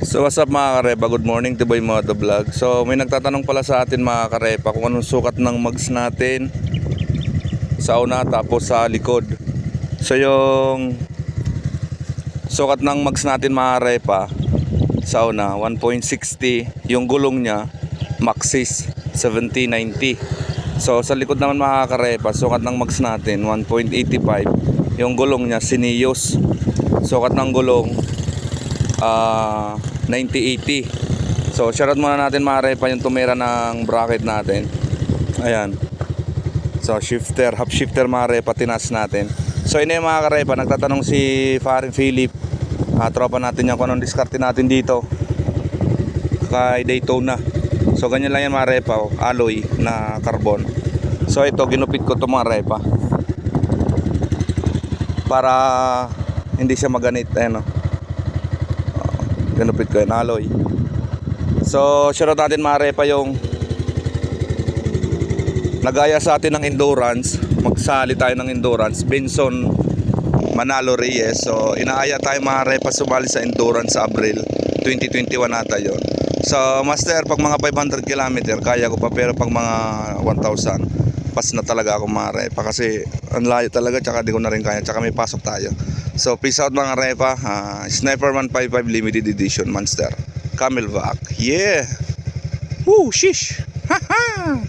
So what's up mga karepa, good morning to Boy Moto Vlog. So may nagtatanong pala sa atin mga karepa kung anong sukat ng mags natin sa una tapos sa likod. So yung sukat ng mags natin mga karepa sa una 1.60, yung gulong nya Maxxis 7090. So sa likod naman mga karepa, sukat ng mags natin 1.85, yung gulong nya Sinius. Sukat ng gulong 9080. So shoutout muna natin mga repa yung tumira ng bracket natin. Ayan. So shifter, half shifter mga repa, tinas natin. So ini mga karepa, nagtatanong si Faring Philip, tropa natin yan kung anong diskarte natin dito kay Daytona. So ganyan lang yan mga repa, alloy na carbon. So ito ginupit ko to mga repa para hindi siya maganit. Ayan, ganupit ko yung alloy. So shoutout natin mga repa yung nagaya sa atin ng endurance. Magsali tayo ng endurance, Benson Manalo Reyes. So inaaya tayo mga repa sumali sa endurance sa Abril 2021 nata yon. So master, pag mga 500 km kaya ko pa, pero pag mga 1,000 pas na talaga ako mga repa kasi ang layo talaga, tsaka di ko na rin kaya, tsaka may pasok tayo. So peace out mga repa. Sniper 155 limited edition Monster Camelback. Yeah. Woo, shish. Haha.